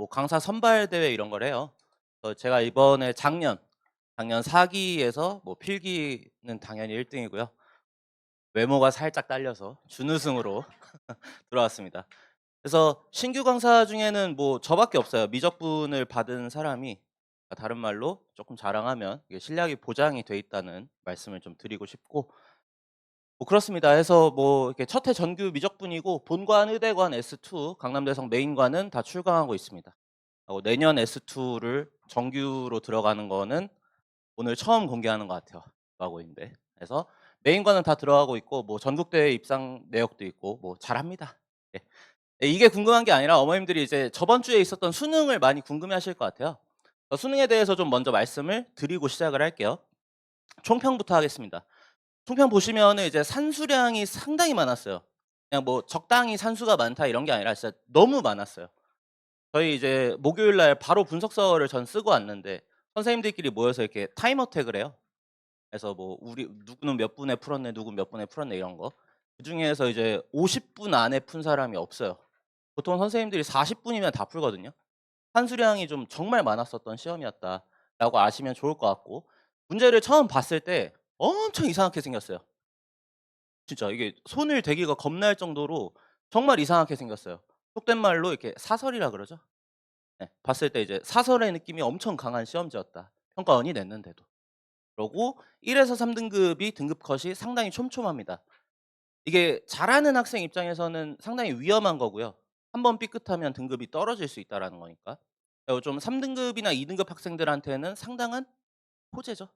뭐 강사 선발 대회 이런 걸 해요. 제가 이번에 작년 4기에서 뭐 필기는 당연히 1 등이고요. 외모가 살짝 딸려서 준우승으로 들어왔습니다. 그래서 신규 강사 중에는 뭐 저밖에 없어요. 미적분을 받은 사람이. 다른 말로 조금 자랑하면 이게 실력이 보장이 돼 있다는 말씀을 좀 드리고 싶고, 뭐 그렇습니다. 해서 뭐 이렇게 첫해 전교 미적분이고 본관, 의대관 S2, 강남대성 메인관은 다 출강하고 있습니다. 내년 S2를 정규로 들어가는 거는 오늘 처음 공개하는 것 같아요, 마고인데. 그래서 메인과는 다 들어가고 있고 뭐 전국대회 입상 내역도 있고 뭐 잘합니다. 예. 예, 이게 궁금한 게 아니라 어머님들이 이제 저번 주에 있었던 수능을 많이 궁금해하실 것 같아요. 수능에 대해서 좀 먼저 말씀을 드리고 시작을 할게요. 총평부터 하겠습니다. 총평 보시면은 이제 산수량이 상당히 많았어요. 그냥 뭐 적당히 산수가 많다 이런 게 아니라 진짜 너무 많았어요. 저희 이제 목요일 날 바로 분석서를 전 쓰고 왔는데 선생님들끼리 모여서 이렇게 타임 어택을 해요. 그래서 뭐 우리 누구는 몇 분에 풀었네, 누구 몇 분에 풀었네 이런 거. 그중에서 이제 50분 안에 푼 사람이 없어요. 보통 선생님들이 40분이면 다 풀거든요. 산수량이 좀 정말 많았었던 시험이었다라고 아시면 좋을 것 같고, 문제를 처음 봤을 때 엄청 이상하게 생겼어요. 진짜 이게 손을 대기가 겁날 정도로 정말 이상하게 생겼어요. 속된 말로 이렇게 사설이라 그러죠. 네. 봤을 때 이제 사설의 느낌이 엄청 강한 시험지였다, 평가원이 냈는데도. 그러고 1 에서 3 등급이 등급 컷이 상당히 촘촘합니다. 이게 잘하는 학생 입장에서는 상당히 위험한 거고요. 한 번 삐끗하면 등급이 떨어질 수 있다라는 거니까. 좀 3 등급이나 2 등급 학생들한테는 상당한 호재죠.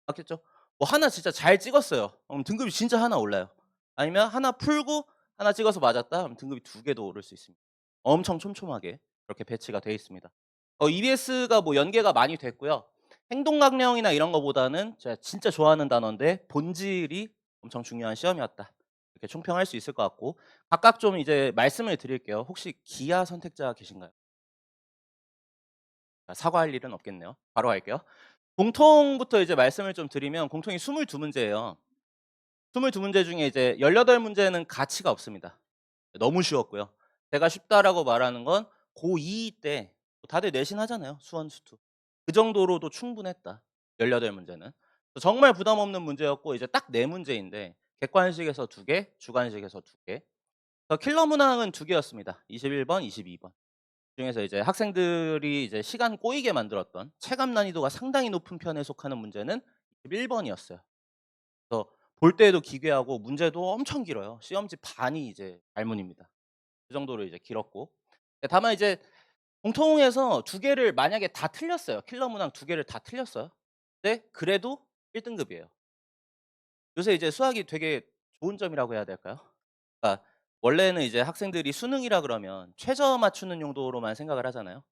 맞겠죠? 뭐 하나 진짜 잘 찍었어요. 그럼 등급이 진짜 하나 올라요. 아니면 하나 풀고 하나 찍어서 맞았다 그럼 등급이 2 개도 오를 수 있습니다. 엄청 촘촘하게 그렇게 배치가 되어 있습니다. EBS가 뭐 연계가 많이 됐고요. 행동강령이나 이런 거보다는 제가 진짜 좋아하는 단어인데 본질이 엄청 중요한 시험이었다, 이렇게 총평할 수 있을 것 같고, 각각 좀 이제 말씀을 드릴게요. 혹시 기아 선택자 계신가요? 사과할 일은 없겠네요. 바로 갈게요. 공통부터 이제 말씀을 좀 드리면 공통이 22 문제예요. 22 문제 중에 이제 18 문제는 가치가 없습니다. 너무 쉬웠고요. 제가 쉽다라고 말하는 건 고2 때 다들 내신하잖아요, 수원, 수투. 그 정도로도 충분했다, 18 문제는. 정말 부담 없는 문제였고 이제 딱 4 문제인데 객관식에서 2 개, 주관식에서 2 개. 킬러 문항은 2 개였습니다. 21 번, 22 번. 그중에서 이제 학생들이 이제 시간 꼬이게 만들었던 체감 난이도가 상당히 높은 편에 속하는 문제는 21 번이었어요. 그래서 볼 때에도 기괴하고 문제도 엄청 길어요. 시험지 반이 이제 발문입니다. 그 정도로 이제 길었고. 다만 이제 공통에서 2 개를 만약에 다 틀렸어요. 킬러 문항 2 개를 다 틀렸어요. 근데 그래도 1 등급이에요. 요새 이제 수학이 되게 좋은 점이라고 해야 될까요? 그러니까 원래는 이제 학생들이 수능이라 그러면 최저 맞추는 용도로만 생각을 하잖아요,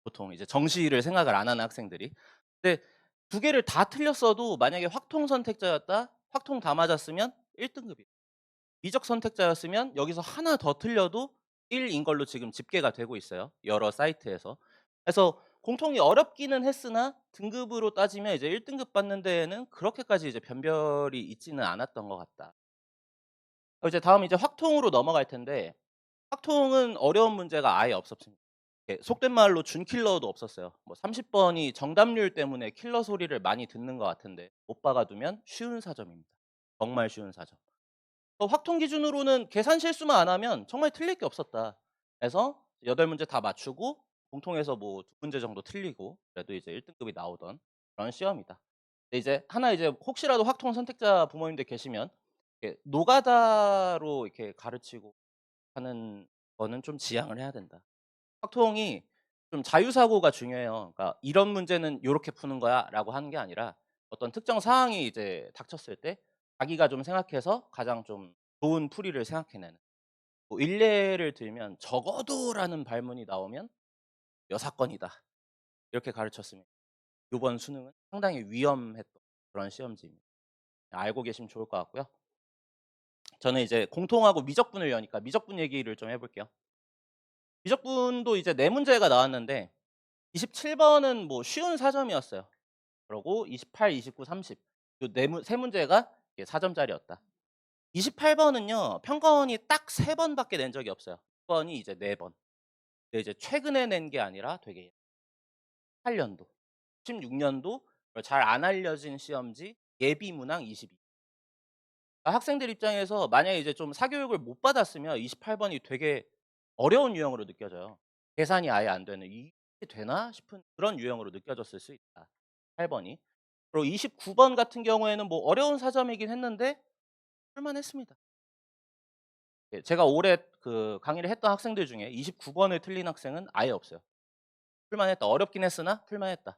보통 이제 정시를 생각을 안 하는 학생들이. 근데 2 개를 다 틀렸어도 만약에 확통 선택자였다, 확통 다 맞았으면 1 등급이에요. 미적 선택자였으면 여기서 하나 더 틀려도 1인 걸로 지금 집계가 되고 있어요, 여러 사이트에서. 그래서 공통이 어렵기는 했으나 등급으로 따지면 이제 1 등급 받는 데에는 그렇게까지 이제 변별이 있지는 않았던 것 같다. 이제 다음 이제 확통으로 넘어갈 텐데, 확통은 어려운 문제가 아예 없었습니다. 예, 속된 말로 준킬러도 없었어요. 뭐 30 번이 정답률 때문에 킬러 소리를 많이 듣는 것 같은데 못 박아 두면 쉬운 4점입니다. 정말 쉬운 4점. 확통 기준으로는 계산 실수만 안 하면 정말 틀릴 게 없었다. 그래서 8 문제 다 맞추고 공통에서 뭐 2 문제 정도 틀리고 그래도 이제 1 등급이 나오던 그런 시험이다. 근데 이제 하나 이제 혹시라도 확통 선택자 부모님들 계시면 이렇게 노가다로 이렇게 가르치고 하는 거는 좀 지양을 해야 된다. 확통이 좀 자유사고가 중요해요. 그러니까 "이런 문제는 요렇게 푸는 거야."라고 하는 게 아니라 어떤 특정 상황이 이제 닥쳤을 때 자기가 좀 생각해서 가장 좀 좋은 풀이를 생각해 내는. 뭐 일례를 들면 "적어도"라는 발문이 나오면 "여사건이다." 이렇게 가르쳤습니다. 요번 수능은 상당히 위험했던 그런 시험지입니다. 알고 계시면 좋을 것 같고요. 저는 이제 공통하고 미적분을 여니까 미적분 얘기를 좀 해 볼게요. 미적분도 이제 4 문제가 나왔는데 27 번은 뭐 쉬운 4 점이었어요. 그러고 28, 29, 30 요 네 문 세 문제가 이게 4 점짜리였다. 28 번은요, 평가원이 딱 3 번밖에 낸 적이 없어요. 번이 이제 4 번. 근데 이제 최근에 낸 게 아니라 되게 8 년도, 16 년도 잘 안 알려진 시험지 예비 문항 22. 학생들 입장에서 만약에 이제 좀 사교육을 못 받았으면 28 번이 되게 어려운 유형으로 느껴져요. 계산이 아예 안 되는 '이게 되나?' 싶은 그런 유형으로 느껴졌을 수 있다, 8 번이. 그리고 29번 같은 경우에는 뭐 어려운 사점이긴 했는데 풀 만했습니다. 예, 제가 올해 그 강의를 했던 학생들 중에 29 번을 틀린 학생은 아예 없어요. 풀 만했다. 어렵긴 했으나 풀 만했다.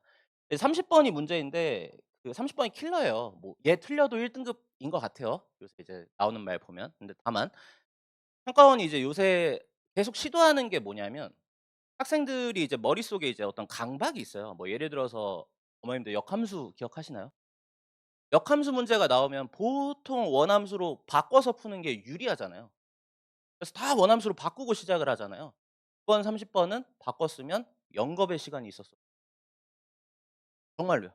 30 번이 문제인데 그 30 번이 킬러예요. 뭐 얘 틀려도 1 등급인 것 같아요, 요새 이제 나오는 말 보면. 근데 다만 평가원이 이제 요새 계속 시도하는 게 뭐냐면, 학생들이 이제 머릿속에 이제 어떤 강박이 있어요. 뭐 예를 들어서 어머님들 역함수 기억하시나요? 역함수 문제가 나오면 보통 원함수로 바꿔서 푸는 게 유리하잖아요. 그래서 다 원함수로 바꾸고 시작을 하잖아요. 9 번, 30 번은 바꿨으면 0 겁의 시간이 있었어요. 정말로요.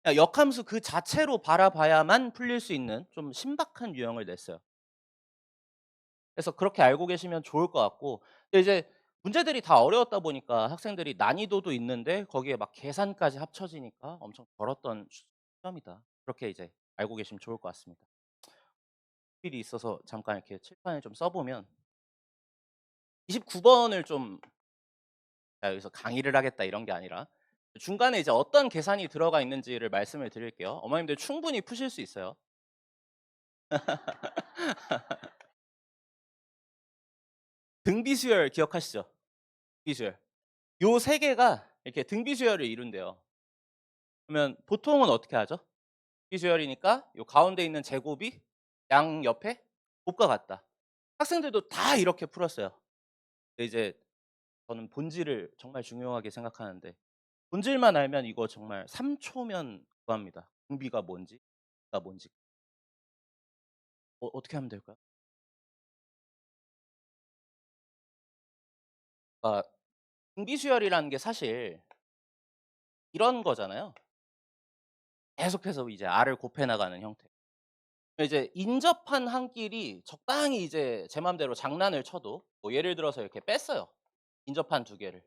그냥 역함수 그 자체로 바라봐야만 풀릴 수 있는 좀 신박한 유형을 냈어요. 그래서 그렇게 알고 계시면 좋을 것 같고, 근데 이제 문제들이 다 어려웠다 보니까 학생들이 난이도도 있는데 거기에 막 계산까지 합쳐지니까 엄청 벌었던 시험이다. 그렇게 이제 알고 계시면 좋을 것 같습니다. 일이 있어서 잠깐 이렇게 칠판에 좀 써 보면 29 번을 좀, 제가 여기서 강의를 하겠다 이런 게 아니라 중간에 이제 어떤 계산이 들어가 있는지를 말씀을 드릴게요. 어머님들 충분히 푸실 수 있어요. 등비수열 기억하시죠? 비수열. 요 세 개가 이렇게 등비수열을 이룬대요. 그러면 보통은 어떻게 하죠? 비수열이니까 요 가운데 있는 제곱이 양 옆에 곱과 같다. 학생들도 다 이렇게 풀었어요. 근데 이제 저는 본질을 정말 중요하게 생각하는데, 본질만 알면 이거 정말 3 초면 구합니다. 등비가 뭔지, 가 뭔지. 어떻게 하면 될까요? 그러니까 등비수열이라는 게 사실 이런 거잖아요. 계속해서 이제 R을 곱해 나가는 형태. 이제 인접한 한 끼리 적당히 이제 제 맘대로 장난을 쳐도 뭐 예를 들어서 이렇게 뺐어요, 인접한 두 개를.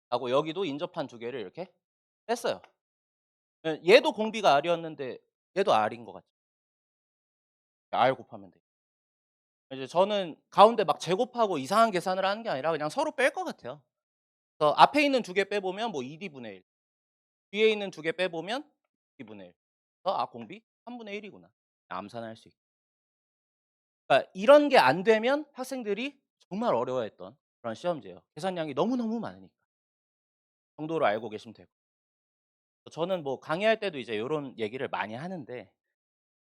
하고 여기도 인접한 두 개를 이렇게 뺐어요. 예, 얘도 공비가 R이었는데 얘도 R인 것 같죠. R 곱하면 돼요. 이제 저는 가운데 막 제곱하고 이상한 계산을 하는 게 아니라 그냥 서로 뺄 것 같아요. 그래서 앞에 있는 두 개 빼보면 뭐 2D 분의 1, 뒤에 있는 두 개 빼보면 2 분의 1. 그래서 '아 공비 3 분의 1 이구나.' 암산할 수 있고. 그러니까 이런 게 안 되면 학생들이 정말 어려워했던 그런 시험지예요. 계산량이 너무너무 많으니까. 정도로 알고 계시면 되고. 저는 뭐 강의할 때도 이제 요런 얘기를 많이 하는데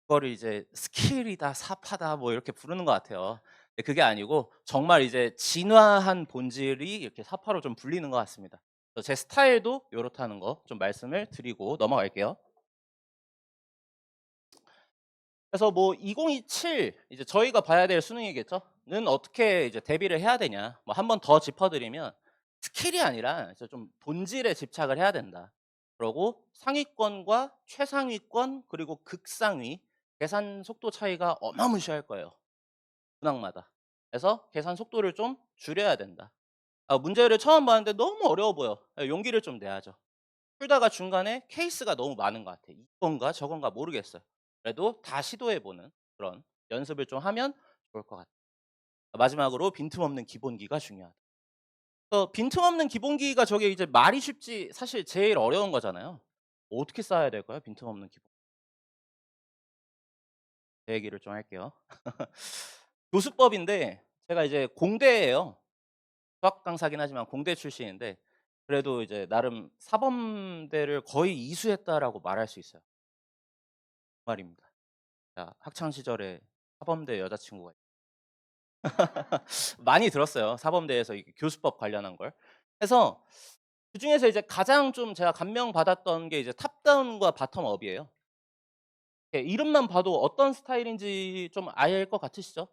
그거를 이제 스킬이다, 사파다 뭐 이렇게 부르는 것 같아요. 근데 그게 아니고 정말 이제 진화한 본질이 이렇게 사파로 좀 불리는 것 같습니다. 그래서 제 스타일도 요렇다는 거 좀 말씀을 드리고 넘어갈게요. 그래서 뭐 2027 이제 저희가 봐야 될 수능이겠죠? 는 어떻게 이제 대비를 해야 되냐. 뭐 한 번 더 짚어 드리면 스킬이 아니라 이제 좀 본질에 집착을 해야 된다. 그러고 상위권과 최상위권 그리고 극상위 계산 속도 차이가 어마무시할 거예요, 문항마다. 그래서 계산 속도를 좀 줄여야 된다. 문제를 처음 봤는데 너무 어려워 보여. 용기를 좀 내야죠. 풀다가 중간에 케이스가 너무 많은 것 같아. 이건가 저건가 모르겠어요. 그래도 다 시도해 보는 그런 연습을 좀 하면 좋을 것 같아요. 마지막으로 빈틈없는 기본기가 중요하다. 빈틈없는 기본기가 저게 이제 말이 쉽지 사실 제일 어려운 거잖아요. 어떻게 쌓아야 될까요? 빈틈없는 기본. 제 얘기를 좀 할게요. 교수법인데 제가 이제 공대예요. 수학 강사긴 하지만 공대 출신인데 그래도 이제 나름 사범대를 거의 이수했다라고 말할 수 있어요. 그 말입니다. 자, 학창 시절에 사범대 여자친구가 많이 들었어요, 사범대에서 이 교수법 관련한 걸. 그래서 그중에서 이제 가장 좀 제가 감명받았던 게 이제 탑다운과 바텀업이에요. 예, 이름만 봐도 어떤 스타일인지 좀 알 것 같으시죠?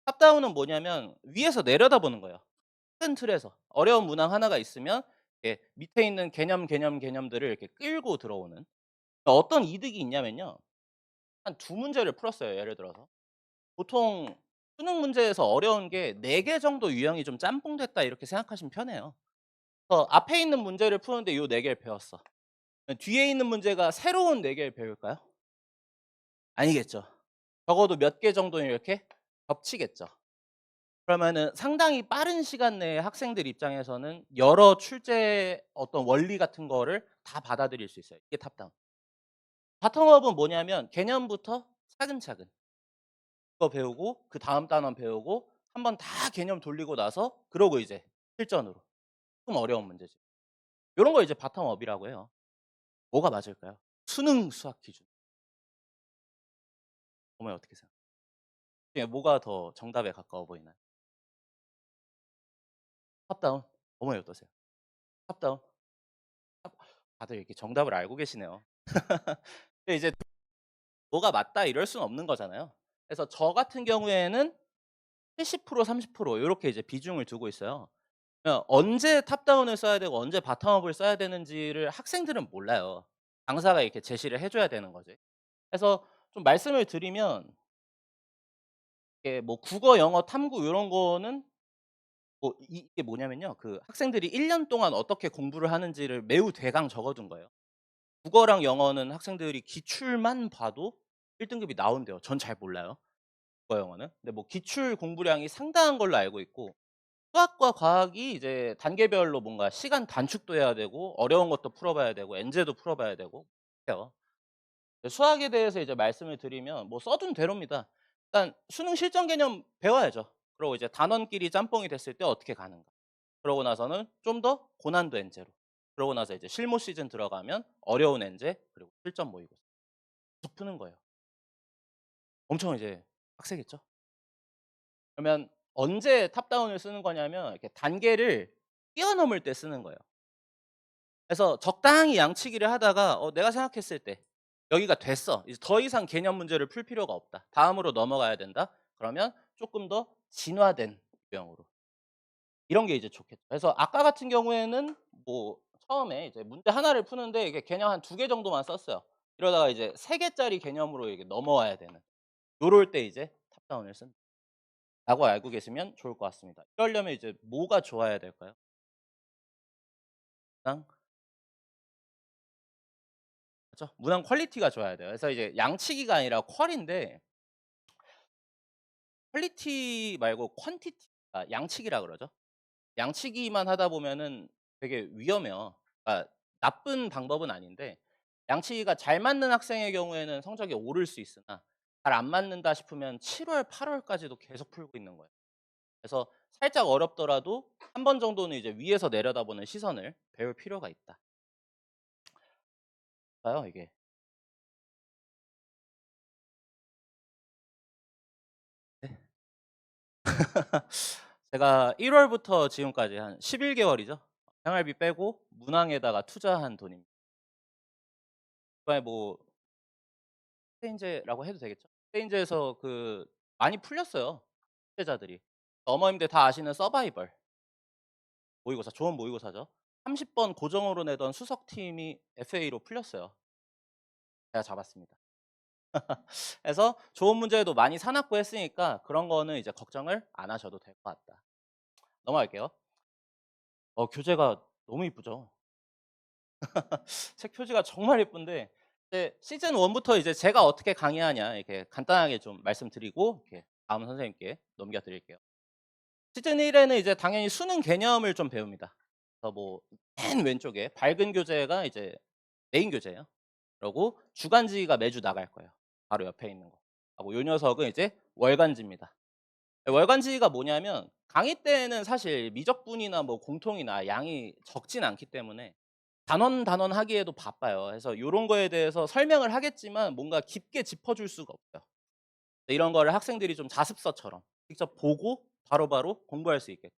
탑다운은 뭐냐면 위에서 내려다보는 거예요. 큰 틀에서. 어려운 문항 하나가 있으면 이렇게 밑에 있는 개념들을 이렇게 끌고 들어오는. 어떤 이득이 있냐면요. 한 두 문제를 풀었어요, 예를 들어서. 보통 수능 문제에서 어려운 게 4개 정도 유형이 좀 짬뽕 됐다 이렇게 생각하시면 편해요. 앞에 있는 문제를 푸는데 요 4 개를 배웠어. 뒤에 있는 문제가 새로운 4 개를 배울까요? 아니겠죠. 적어도 몇 개 정도는 이렇게 겹치겠죠. 그러면은 상당히 빠른 시간 내에 학생들 입장에서는 여러 출제 어떤 원리 같은 거를 다 받아들일 수 있어요. 이게 탑다운. 바텀업은 뭐냐면 개념부터 차근차근 그거 배우고 그다음 단원 배우고 한번 다 개념 돌리고 나서 그러고 이제 실전으로. 좀 어려운 문제지. 요런 걸 이제 바텀업이라고 해요. 뭐가 맞을까요? 수능 수학 기준. 어머니 어떻게 생각해요? 중에 뭐가 더 정답에 가까워 보이나요? 탑다운. 어머니 어떠세요? 탑다운. 탑 다들 이렇게 정답을 알고 계시네요. 근데 이제 뭐가 맞다 이럴 수는 없는 거잖아요. 그래서 저 같은 경우에는 70% 30% 요렇게 이제 비중을 두고 있어요. 언제 탑다운을 써야 되고 언제 바텀업을 써야 되는지를 학생들은 몰라요. 강사가 이렇게 제시를 해 줘야 되는 거지. 그래서 좀 말씀을 드리면 이게 뭐 국어, 영어, 탐구 요런 거는 뭐 이게 뭐냐면요. 그 학생들이 1년 동안 어떻게 공부를 하는지를 매우 대강 적어 둔 거예요. 국어랑 영어는 학생들이 기출만 봐도 1 등급이 나온대요. 전 잘 몰라요, 국어, 영어는. 근데 뭐 기출 공부량이 상당한 걸로 알고 있고 수학과 과학이 이제 단계별로 뭔가 시간 단축도 해야 되고 어려운 것도 풀어 봐야 되고 엔제도 풀어 봐야 되고 해요. 수학에 대해서 이제 말씀을 드리면 뭐 써둔 대로입니다. 일단 수능 실전 개념 배워야죠. 그리고 이제 단원끼리 짬뽕이 됐을 때 어떻게 가는가. 그러고 나서는 좀 더 고난도 엔제로. 그러고 나서 이제 실무 시즌 들어가면 어려운 엔제 그리고 실전 모의고사 쭉 푸는 거예요. 엄청 이제 빡세겠죠? 그러면 언제 탑다운을 쓰는 거냐면 이렇게 단계를 뛰어넘을 때 쓰는 거예요. 그래서 적당히 양치기를 하다가 내가 생각했을 때 여기가 됐어. 이제 더 이상 개념 문제를 풀 필요가 없다. 다음으로 넘어가야 된다. 그러면 조금 더 진화된 유형으로. 이런 게 이제 좋겠죠. 그래서 아까 같은 경우에는 뭐 처음에 이제 문제 하나를 푸는데 이게 개념 한 2개 정도만 썼어요. 이러다가 이제 3 개짜리 개념으로 이게 넘어와야 되는 요럴 때 이제 탑다운을 쓴다고 알고 계시면 좋을 것 같습니다. 이러려면 이제 뭐가 좋아야 될까요? 문항 그죠? 문항 퀄리티가 좋아야 돼요. 그래서 이제 양치기가 아니라 퀄인데 퀄리티 말고 퀀티티 양치기라 그러죠. 양치기만 하다 보면은 되게 위험해요. 그러니까 나쁜 방법은 아닌데 양치기가 잘 맞는 학생의 경우에는 성적이 오를 수 있으나 잘 안 맞는다 싶으면 7 월, 8 월까지도 계속 풀고 있는 거예요. 그래서 살짝 어렵더라도 한 번 정도는 이제 위에서 내려다보는 시선을 배울 필요가 있다. 봐요 이게. 네. 제가 1 월부터 지금까지 한 11 개월이죠. 생활비 빼고 문항에다가 투자한 돈입니다. 이번에 뭐 스페인제라고 해도 되겠죠? 스페인제에서 그 많이 풀렸어요, 출제자들이. 어머님들 다 아시는 서바이벌 모의고사, 좋은 모의고사죠. 30번 고정으로 내던 수석팀이 FA로 풀렸어요. 제가 잡았습니다. 그래서 좋은 문제도 많이 사 놨고 했으니까 그런 거는 이제 걱정을 안 하셔도 될 것 같다. 넘어갈게요. 교재가 너무 이쁘죠. 책 표지가 정말 예쁜데 이제 시즌 1 부터 이제 제가 어떻게 강의하냐 이렇게 간단하게 좀 말씀드리고 이렇게 다음 선생님께 넘겨 드릴게요. 시즌 1 에는 이제 당연히 수능 개념을 좀 배웁니다. 그래서 뭐 맨 왼쪽에 밝은 교재가 이제 메인 교재예요. 그러고 주간지가 매주 나갈 거예요. 바로 옆에 있는 거. 하고 요 녀석은 이제 월간지입니다. 월간지가 뭐냐면 강의 때에는 사실 미적분이나 뭐 공통이나 양이 적진 않기 때문에 단원 하기에도 바빠요. 그래서 요런 거에 대해서 설명을 하겠지만 뭔가 깊게 짚어줄 수가 없어요. 이런 거를 학생들이 좀 자습서처럼 직접 보고 바로바로 공부할 수 있게.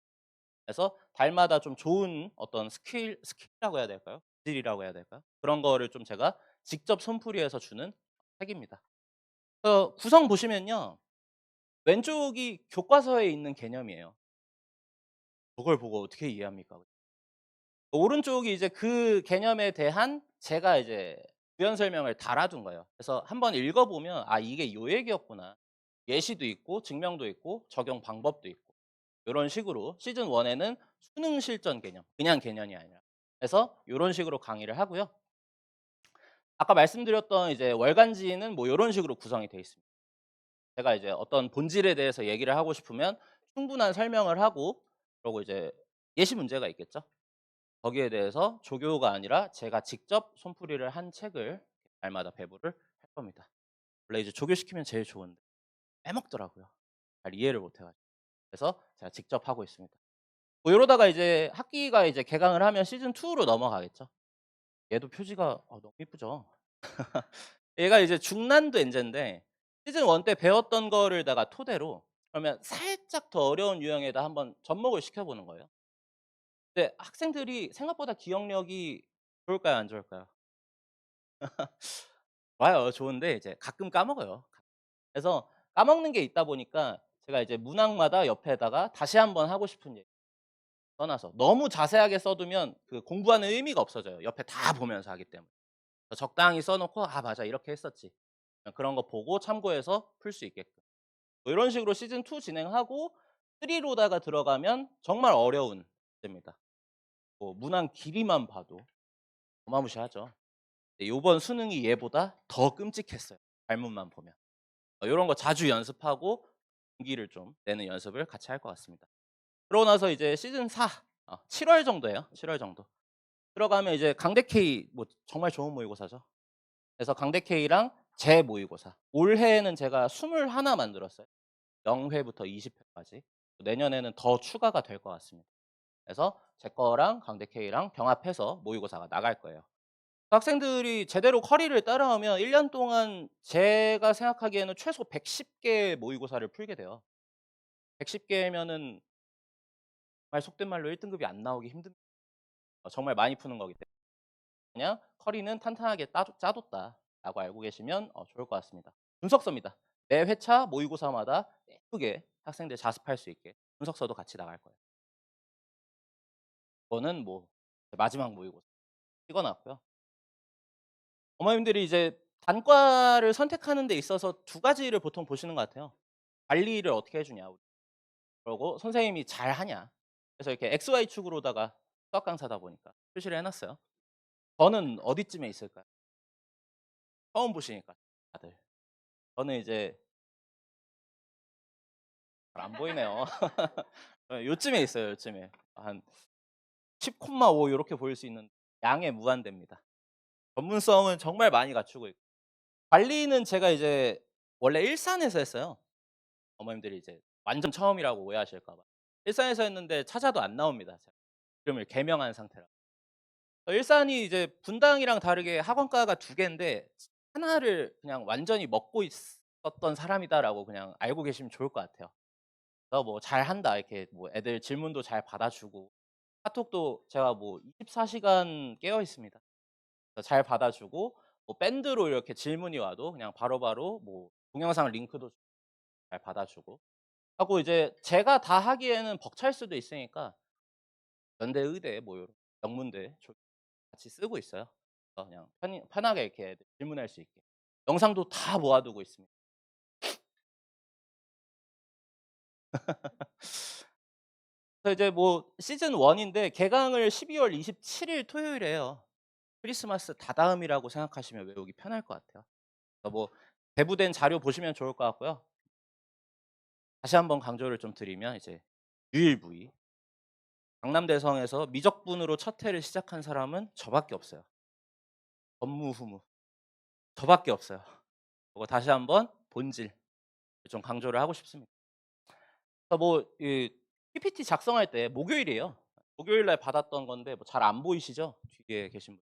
그래서 달마다 좀 좋은 어떤 스킬이라고 해야 될까요? 질이라고 해야 될까요? 그런 거를 좀 제가 직접 손풀이해서 주는 책입니다. 구성 보시면요. 왼쪽이 교과서에 있는 개념이에요. 그걸 보고 어떻게 이해합니까? 오른쪽이 이제 그 개념에 대한 제가 이제 부연 설명을 달아둔 거예요. 그래서 한번 읽어보면 '아 이게 요 얘기였구나.' 예시도 있고 증명도 있고 적용 방법도 있고 요런 식으로 시즌 1 에는 수능 실전 개념, 그냥 개념이 아니라. 그래서 요런 식으로 강의를 하고요. 아까 말씀드렸던 이제 월간지는 뭐 요런 식으로 구성이 되어 있습니다. 제가 이제 어떤 본질에 대해서 얘기를 하고 싶으면 충분한 설명을 하고, 그러고 이제 예시 문제가 있겠죠. 거기에 대해서 조교가 아니라 제가 직접 손풀이를 한 책을 날마다 배부를 할 겁니다. 원래 이제 조교시키면 제일 좋은데 빼먹더라고요. 잘 이해를 못 해가지고. 그래서 제가 직접 하고 있습니다. 뭐 이러다가 이제 학기가 이제 개강을 하면 시즌 2로 넘어가겠죠. 얘도 표지가 너무 이쁘죠. 얘가 이제 중난도 엔제인데 시즌 1 때 배웠던 거를다가 토대로 그러면 살짝 더 어려운 유형에다 한번 접목을 시켜보는 거예요. 근데 학생들이 생각보다 기억력이 좋을까요, 안 좋을까요? 좋아요. 좋은데 이제 가끔 까먹어요. 그래서 까먹는 게 있다 보니까 제가 이제 문항마다 옆에다가 다시 한번 하고 싶은 얘기 써 놔서, 너무 자세하게 써 두면 그 공부하는 의미가 없어져요, 옆에 다 보면서 하기 때문에. 적당히 써 놓고 '아 맞아. 이렇게 했었지.' 그런 거 보고 참고해서 풀 수 있게끔. 뭐 이런 식으로 시즌 2 진행하고 3 로다가 들어가면 정말 어려운 문제입니다. 뭐 문항 길이만 봐도 어마무시하죠. 근데 요번 수능이 얘보다 더 끔찍했어요, 발문만 보면. 요런 거 자주 연습하고 용기를 좀 내는 연습을 같이 할 것 같습니다. 그러고 나서 이제 시즌 4 7월 정도예요. 7월 정도. 들어가면 이제 강대 K, 뭐 정말 좋은 모의고사죠. 그래서 강대 K랑 제 모의고사. 올해는 제가 21 만들었어요. 0회부터 20회까지. 내년에는 더 추가가 될 것 같습니다. 그래서 제 거랑 강대 K랑 병합해서 모의고사가 나갈 거예요. 학생들이 제대로 커리를 따라오면 1년 동안 제가 생각하기에는 최소 110개 모의고사를 풀게 돼요. 110개면은 정말 속된 말로 1 등급이 안 나오기 힘든, 정말 많이 푸는 거기 때문에 그냥 커리는 탄탄하게 짜뒀다라고 알고 계시면 좋을 것 같습니다. 분석서입니다. 매 회차 모의고사마다 예쁘게 학생들 자습할 수 있게 분석서도 같이 나갈 거예요. 이거는 뭐 마지막 모의고사 찍어 놨고요. 어머님들이 이제 단과를 선택하는 데 있어서 두 가지를 보통 보시는 것 같아요. 관리를 어떻게 해 주냐, 그러고 선생님이 잘하냐. 그래서 이렇게 XY축으로다가 수학 강사다 보니까 표시를 해 놨어요. 저는 어디쯤에 있을까요? 처음 보시니까 다들. 저는 이제 잘 안 보이네요. 요쯤에 있어요, 요쯤에. 한 10,5 요렇게 보일 수 있는, 양에 무한대입니다. 전문성은 정말 많이 갖추고 있고, 관리는 제가 이제 원래 일산에서 했어요. 어머님들이 이제 완전 처음이라고 오해하실까 봐. 일산에서 했는데 찾아도 안 나옵니다, 제가 이름을 개명한 상태라. 일산이 이제 분당이랑 다르게 학원과가 두 개인데 하나를 그냥 완전히 먹고 있었던 사람이다라고 그냥 알고 계시면 좋을 것 같아요. 그래서 뭐 "잘한다." 이렇게 뭐 애들 질문도 잘 받아주고, 카톡도 제가 뭐 24시간 깨어 있습니다. 그래서 잘 받아주고, 뭐 밴드로 이렇게 질문이 와도 그냥 바로바로 뭐 동영상 링크도 잘 받아주고 하고, 이제 제가 다 하기에는 벅찰 수도 있으니까 연대, 의대 뭐 요런 명문대 같이 쓰고 있어요. 그래서 그냥 편하게 이렇게 애들 질문할 수 있게 영상도 다 모아두고 있습니다. 그래서 이제 뭐 시즌 1 인데 개강을 12월 27일 토요일에 해요. 크리스마스 다다음이라고 생각하시면 외우기 편할 것 같아요. 그래서 뭐 배부된 자료 보시면 좋을 것 같고요. 다시 한번 강조를 좀 드리면 이제 유일무이 강남대성에서 미적분으로 첫 해를 시작한 사람은 저밖에 없어요. 전무후무 저밖에 없어요. 그거 다시 한번 본질 좀 강조를 하고 싶습니다. 그래서 뭐 이 PPT 작성할 때 목요일이에요. 목요일 날 받았던 건데 뭐 잘 안 보이시죠? 뒤에 계신 분.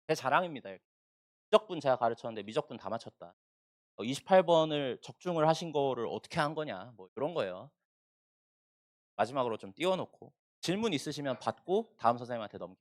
제 자랑입니다. 미적분 제가 가르쳤는데 미적분 다 맞췄다. 28번을 적중을 하신 거를 어떻게 한 거냐, 뭐 이런 거예요. 마지막으로 좀 띄워 놓고 질문 있으시면 받고 다음 선생님한테 넘기